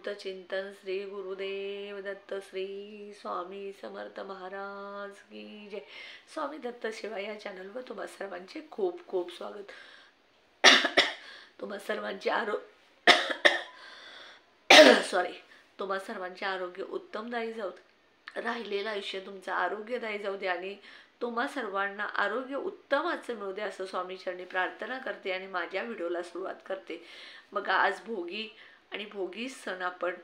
अवधूत चिंतन श्री गुरुदेव दत्त श्री स्वामी समर्थ महाराज की जय। स्वामी दत्त सेवा या चॅनलवर तुम्हा सर्वांचे खूप खूप स्वागत। तुम्हा सर्वांचे तुम्हा सर्वांचे आरोग्य उत्तमदायी जाऊ दे, राहिलेलं आयुष्य तुमचं आरोग्यदायी जाऊ दे आणि तुम्हा सर्वांना आरोग्य उत्तमाचं मिळू दे असं स्वामीचरणी प्रार्थना करते आणि माझ्या व्हिडिओला सुरुवात करते। बघा, आज भोगी आणि भोगी सण आपण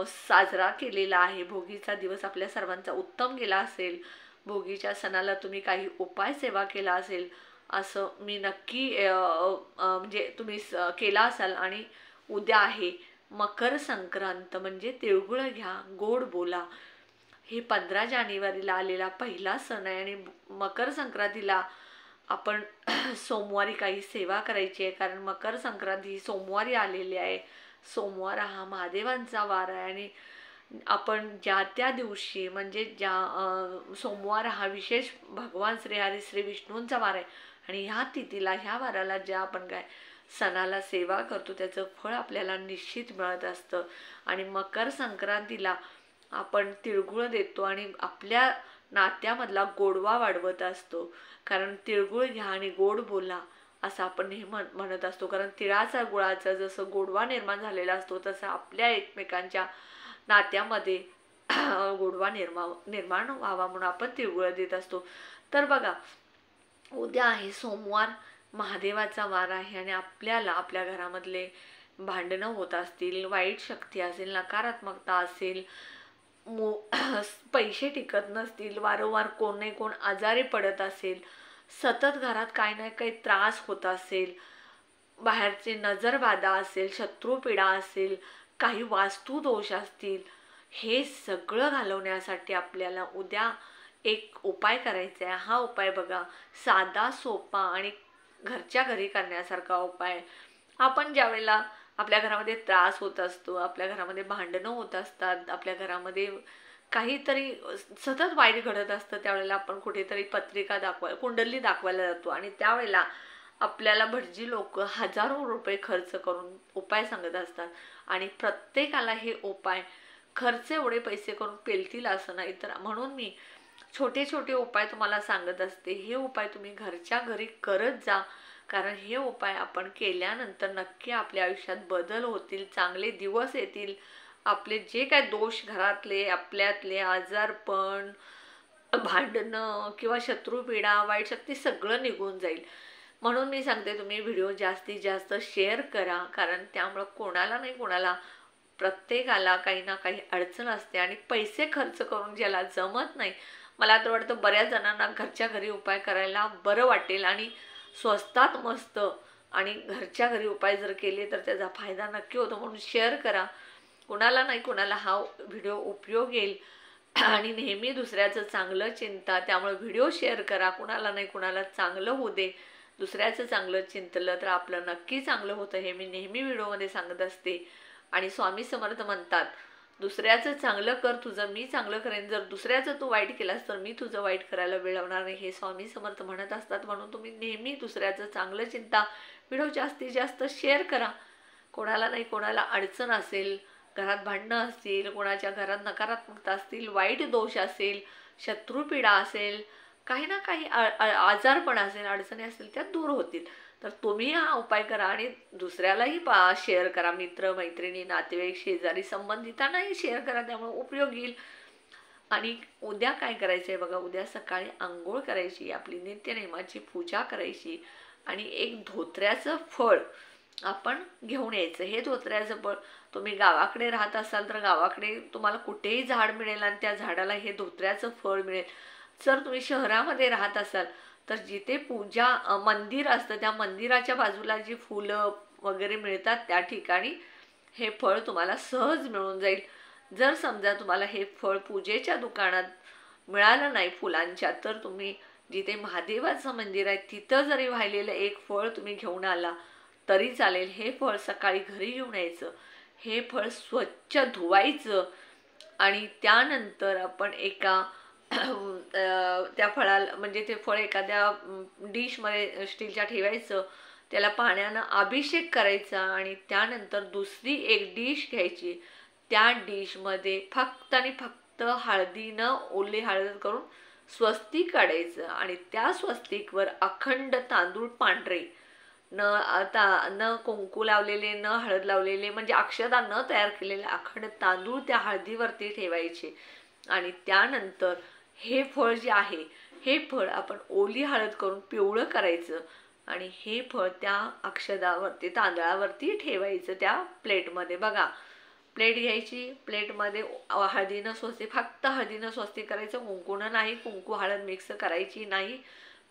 साजरा केलेला आहे। भोगीचा दिवस आपल्या सर्वांचा उत्तम गेला असेल। भोगीच्या सणाला तुम्ही काही उपाय सेवा केला असेल असं मी नक्की म्हणजे तुम्ही केला असाल। आणि उद्या आहे मकर संक्रांत म्हणजे तिळगुळ घ्या गोड बोला। हे 15 जानेवारीला आलेला पहिला सण आहे आणि मकर संक्रांतीला आपण सोमवारी काही सेवा करायची आहे, कारण मकर संक्रांती ही सोमवारी आलेली आहे। सोमवार हा महादेवांचा वार आहे आणि आपण ज्या त्या दिवशी म्हणजे सोमवार हा विशेष भगवान श्री हरी श्री विष्णूंचा वार आहे आणि ह्या तिथीला ह्या वाराला ज्या आपण काय सणाला सेवा करतो त्याचं फळ आपल्याला निश्चित मिळत असतं। आणि मकर संक्रांतीला आपण तिळगुळ देतो आणि आपल्या नात्यामधला गोडवा वाढवत असतो, कारण तिळगुळ घ्या आणि गोड बोला असं आपण नेहमी म्हणत असतो। कारण तिळाचा गुळाचा जसं गोडवा निर्माण झालेला असतो तसं आपल्या एकमेकांच्या नात्यामध्ये गोडवा निर्माण व्हावा म्हणून आपण तिळगुळ देत असतो। तर बघा, उद्या आहे सोमवार, महादेवाचा वार आहे आणि आपल्याला आपल्या घरामधले भांडणं होत असतील, वाईट शक्ती असेल, नकारात्मकता असेल, पैसे टिकत नसतील, वारंवार कोण नाही कोण आजारी पडत असेल, सतत घरात काही ना काही त्रास होत असेल, बाहेरचे नजरबाधा असेल, शत्रुपीडा असेल, काही वास्तू दोष असतील, हे सगळं घालवण्यासाठी आपल्याला उद्या एक उपाय करायचा आहे। हा उपाय बघा, साधा सोपा आणि घरच्या घरी करण्यासारखा उपाय। आपण ज्या वेळेला आपल्या घरामध्ये त्रास होत असतो, आपल्या घरामध्ये भांडणं होत असतात, आपल्या घरामध्ये काहीतरी सतत वाईट घडत असतं, त्यावेळेला आपण कुठेतरी पत्रिका कुंडली दाखवायला जातो आणि त्यावेळेला आपल्याला भटजी लोक हजारो रुपये खर्च करून उपाय सांगत असतात आणि प्रत्येकाला हे उपाय खर्च एवढे पैसे करून पेलतील असं नाही। तर म्हणून मी छोटे छोटे उपाय तुम्हाला सांगत असते। हे उपाय तुम्ही घरच्या घरी करत जा, कारण हे उपाय आपण केल्यानंतर नक्की आपल्या आयुष्यात बदल होतील, चांगले दिवस येतील, आपले जे काय दोष घरातले आपल्यातले आजारपण, भांडणं किंवा शत्रुपीडा, वाईट शक्ती सगळं निघून जाईल। म्हणून मी सांगते तुम्ही व्हिडिओ जास्तीत जास्त शेअर करा, कारण त्यामुळं कोणाला नाही कोणाला प्रत्येकाला काही ना काही अडचण असते आणि पैसे खर्च करून ज्याला जमत नाही, मला तर वाटतं बऱ्याच जणांना घरच्या घरी उपाय करायला बरं वाटेल आणि स्वस्तात मस्त आणि घरच्या घरी उपाय जर केले तर त्याचा फायदा नक्की होतो। म्हणून शेअर करा, कुणाला नाही कुणाला हा व्हिडिओ उपयोग येईल आणि नेहमी दुसऱ्याचं चांगलं चिंता, त्यामुळे व्हिडिओ शेअर करा, कुणाला नाही कुणाला चांगलं होऊ दे। दुसऱ्याचं चांगलं चिंतलं तर आपलं नक्की चांगलं होतं, हे मी नेहमी व्हिडिओमध्ये सांगत असते। आणि स्वामी समर्थ म्हणतात, दुसऱ्याचं चांगलं कर, तुझं मी चांगलं करेन, जर दुसऱ्याचं तू वाईट केलास तर मी तुझं वाईट करायला मिळवणार नाही, हे स्वामी समर्थ म्हणत असतात। म्हणून तुम्ही नेहमी दुसऱ्याचं चांगलं चिंता, व्हिडिओ जास्तीत जास्त शेअर करा। कोणाला नाही कोणाला अडचण असेल, घरात भांडणं असतील, कोणाच्या घरात नकारात्मकता असतील, वाईट दोष असेल, शत्रुपीडा असेल, काही ना काही आजारपण असेल, अडचणी असतील, त्या दूर होतील। तर तुम्ही हा उपाय करा आणि दुसऱ्यालाही शेअर करा, मित्र मैत्रिणी नातेवाईक शेजारी संबंधितांनाही शेअर करा, त्यामुळे उपयोग येईल। आणि उद्या काय करायचं आहे बघा, उद्या सकाळी आंघोळ करायची, आपली नित्यनेमाची पूजा करायची आणि एक धोत्र्याचं फळ आपण घेऊन यायचं। हे धोत्र्याचं फळ तुम्ही गावाकडे राहत असाल तर गावाकडे तुम्हाला कुठेही झाड मिळेल आणि त्या झाडाला हे धोत्र्याचं फळ मिळेल। जर तुम्ही शहरामध्ये राहत असाल तर जिथे पूजा मंदिर असतं त्या मंदिराच्या बाजूला जी फुलं वगैरे मिळतात त्या ठिकाणी हे फळ तुम्हाला सहज मिळून जाईल। जर समजा तुम्हाला हे फळ पूजेच्या दुकानात मिळालं नाही फुलांच्या, तर तुम्ही जिथे महादेवाचं मंदिर आहे तिथं जरी वाहिलेलं एक फळ तुम्ही घेऊन आला तरी चालेल। हे फळ सकाळी घरी घेऊन यायचं, हे फळ स्वच्छ धुवायचं आणि त्यानंतर आपण एका त्या फळाला म्हणजे ते फळ एखाद्या डिशमध्ये स्टीलच्या ठेवायचं, त्याला पाण्यानं अभिषेक करायचा आणि त्यानंतर दुसरी एक डिश घ्यायची. त्या डिशमध्ये फक्त आणि फक्त हळदीनं ओली हळद करून स्वस्तिक काढायचं आणि त्या स्वस्तिकवर अखंड तांदूळ पांढरे न कुंकू लावलेले, न हळद लावलेले, म्हणजे अक्षता न तयार केलेले अखंड तांदूळ त्या हळदीवरती ठेवायचे. आणि त्यानंतर हे फळ जे आहे, हे फळ आपण ओली हळद करून पिवळं करायचं आणि हे फळ त्या अक्षदावरती तांदळावरती ठेवायचं त्या प्लेटमध्ये. बघा, प्लेट घ्यायची, प्लेटमध्ये हळदीनं स्वस्तिक, फक्त हळदीनं स्वस्तिक करायचं, कुंकूनं नाही, कुंकू हळद मिक्स करायची नाही,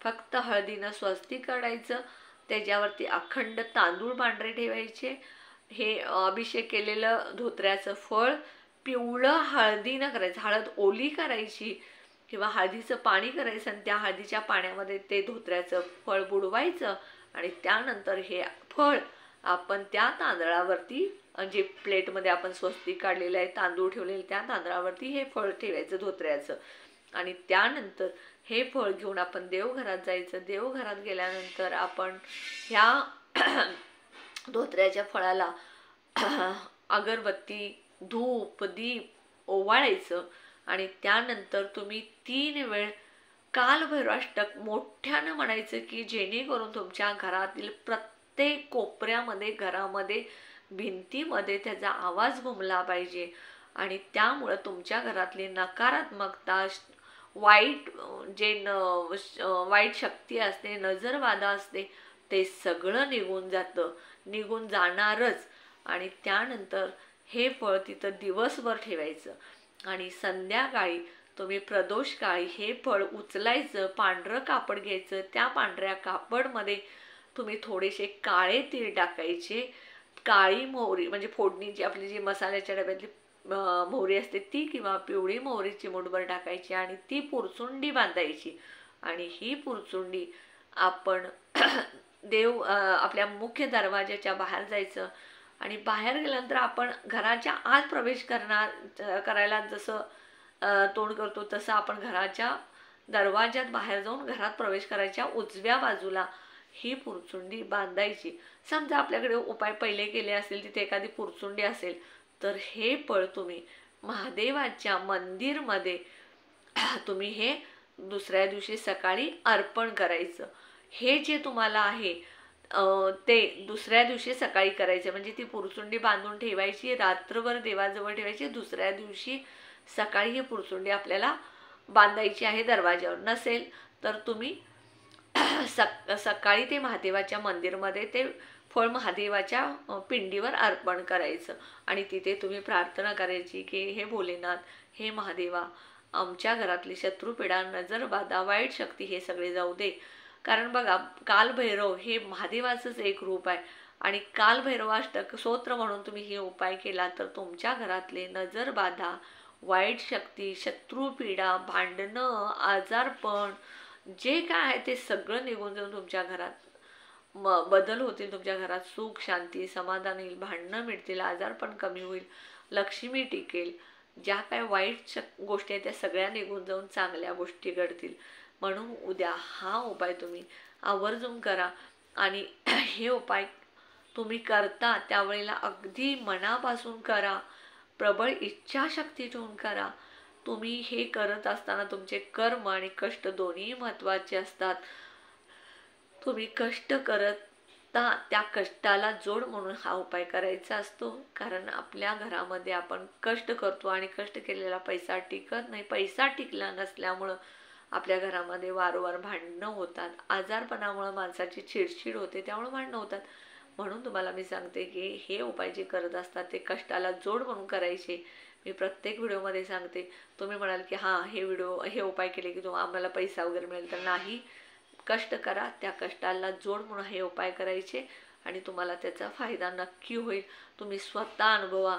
फक्त हळदीनं स्वस्तिक काढायचं. त्याच्यावरती अखंड तांदूळ पांढरे ठेवायचे. हे अभिषेक केलेलं धोत्र्याचं फळ पिवळं हळदीनं करायचं, हळद ओली करायची किंवा हळदीचं पाणी करायचं आणि त्या हळदीच्या पाण्यामध्ये ते धोत्र्याचं फळ बुडवायचं आणि त्यानंतर हे फळ आपण त्या तांदळावरती, जे प्लेटमध्ये आपण स्वस्तिक काढलेलं आहे, तांदूळ ठेवलेले, त्या तांदळावरती हे फळ ठेवायचं धोत्र्याचं. आणि त्यानंतर हे फळ घेऊन आपण देवघरात जायचं. देवघरात गेल्यानंतर आपण ह्या धोत्र्याच्या फळाला अगरबत्ती, धूप, दीप ओवाळायचं आणि त्यानंतर तुम्ही 3 वेळ कालभैरवाष्टक मोठ्यानं म्हणायचं की जेणेकरून तुमच्या घरातील प्रत्येक कोपऱ्यामध्ये, घरामध्ये, भिंतीमध्ये त्याचा आवाज घुमला पाहिजे आणि त्यामुळं तुमच्या घरातली नकारात्मकता, वाईट वाईट शक्ती असते, नजरबाधा असते, ते सगळं निघून जातं, निघून जाणारच. आणि त्यानंतर हे फळ तिथं दिवसभर ठेवायचं आणि संध्याकाळी तुम्ही प्रदोषकाळी हे फळ उचलायचं. पांढरं कापड घ्यायचं, त्या पांढऱ्या कापडमध्ये तुम्ही थोडेसे काळे तीळ टाकायचे, काळी मोहरी, म्हणजे फोडणीची आपली जी मसाल्याच्या डब्यातली मोहरी असते ती, किंवा पिवळी मोहरी चिमूटभर टाकायची आणि ती पुरचुंडी बांधायची. आणि ही पुरचुंडी आपण आपल्या मुख्य दरवाजाच्या बाहेर जायचं आणि बाहेर गेल्यानंतर आपण घराच्या आत प्रवेश करायला जसं तोंड करतो तसं आपण घराच्या दरवाजात बाहेर जाऊन घरात प्रवेश करायच्या उजव्या बाजूला ही पुरचुंडी बांधायची. समजा आपल्याकडे उपाय पहिले केले असेल, तिथे एखादी पुरचुंडी असेल, तर हे फळ तुम्ही महादेवाच्या मंदिरमध्ये तुम्ही हे दुसऱ्या दिवशी सकाळी अर्पण करायचं. हे जे तुम्हाला आहे ते दुसऱ्या दिवशी सकाळी करायचे, म्हणजे ती पुरचुंडी बांधून ठेवायची, रात्रभर देवाजवळ ठेवायची, दुसऱ्या दिवशी सकाळी ही पुरचुंडी आपल्याला बांधायची आहे दरवाज्यावर. नसेल तर तुम्ही सकाळी ते महादेवाच्या मंदिरमध्ये ते फळ महादेवाच्या पिंडीवर अर्पण करायचं आणि तिथे तुम्ही प्रार्थना करायची की हे भोलेनाथ, हे महादेवा, आमच्या घरातली शत्रुपीडा, नजरबाधा, वाईट शक्ती हे सगळे जाऊ दे. कारण बघा, कालभैरव हे महादेवाचंच एक रूप आहे आणि कालभैरवाष्टक स्तोत्र म्हणून तुम्ही हे उपाय केला तर तुमच्या घरातले नजरबाधा, वाईट शक्ती, शत्रुपीडा, भांडणं, आजारपण जे काय आहे ते सगळं निघून जाऊन तुमच्या घरात बदल होतील. तुमच्या घरात सुख, शांती, समाधान येईल, भांडणं मिटतील, आजारपण कमी होईल, लक्ष्मी टिकेल, ज्या काय वाईट गोष्टी आहेत त्या सगळ्या निघून जाऊन चांगल्या गोष्टी घडतील. म्हणून उद्या हा उपाय तुम्ही आवर्जून करा आणि हे उपाय तुम्ही करता त्यावेळेला अगदी मनापासून करा, प्रबळ इच्छाशक्ती ठेवून करा. तुम्ही हे करत असताना तुमचे कर्म आणि कष्ट दोन्ही महत्त्वाचे असतात. तुम्ही कष्ट करता त्या कष्टाला जोड म्हणून हा उपाय करायचा असतो. कारण आपल्या घरामध्ये आपण कष्ट करतो आणि कष्ट केलेला पैसा टिकत नाही. पैसा टिकला नसल्यामुळं आपल्या घरामध्ये वारंवार भांडणं होतात, आजारपणामुळं माणसाची चिडचिड होते, त्यामुळे भांडणं होतात. म्हणून तुम्हाला मी सांगते की हे उपाय जे करत असतात ते कष्टाला जोड म्हणून करायचे. मी प्रत्येक व्हिडिओमध्ये सांगते. तुम्ही म्हणाल की हां हे उपाय केले की आम्हाला पैसा वगैरे मिळेल, तर नाही. कष्ट करा, त्या कष्टाला जोड म्हणून हे उपाय करायचे आणि तुम्हाला त्याचा फायदा नक्की होईल. तुम्ही स्वतः अनुभवा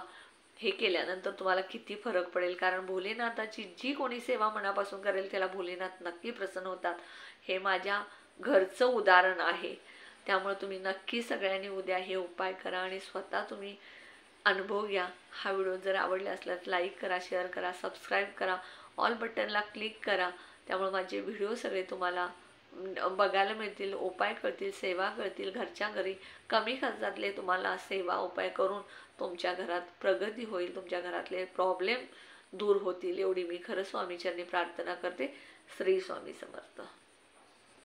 हे केल्यानंतर तुम्हाला किती फरक पडेल. कारण भोलेनाथाची जी कोणी सेवा मनापासून करेल त्याला भोलेनाथ नक्की प्रसन्न होतात. हे माझ्या घरचं उदाहरण आहे. त्यामुळे तुम्ही नक्की सगळ्यांनी उद्या हे उपाय करा आणि स्वतः तुम्ही अनुभव घ्या. हा व्हिडिओ जर आवडला असला तर लाईक करा, शेअर करा, सबस्क्राईब करा, ऑल बटनला क्लिक करा. त्यामुळे माझे व्हिडिओ सगळे तुम्हाला बघायला मिळतील, उपाय कळतील, सेवा कळतील. घरच्या घरी कमी खर्चातले तुम्हाला सेवा उपाय करून तुमच्या घरात प्रगती होईल, तुमच्या घरातले प्रॉब्लेम दूर होतील, एवढी मी खरं स्वामीचरणी प्रार्थना करते. श्री स्वामी समर्थ.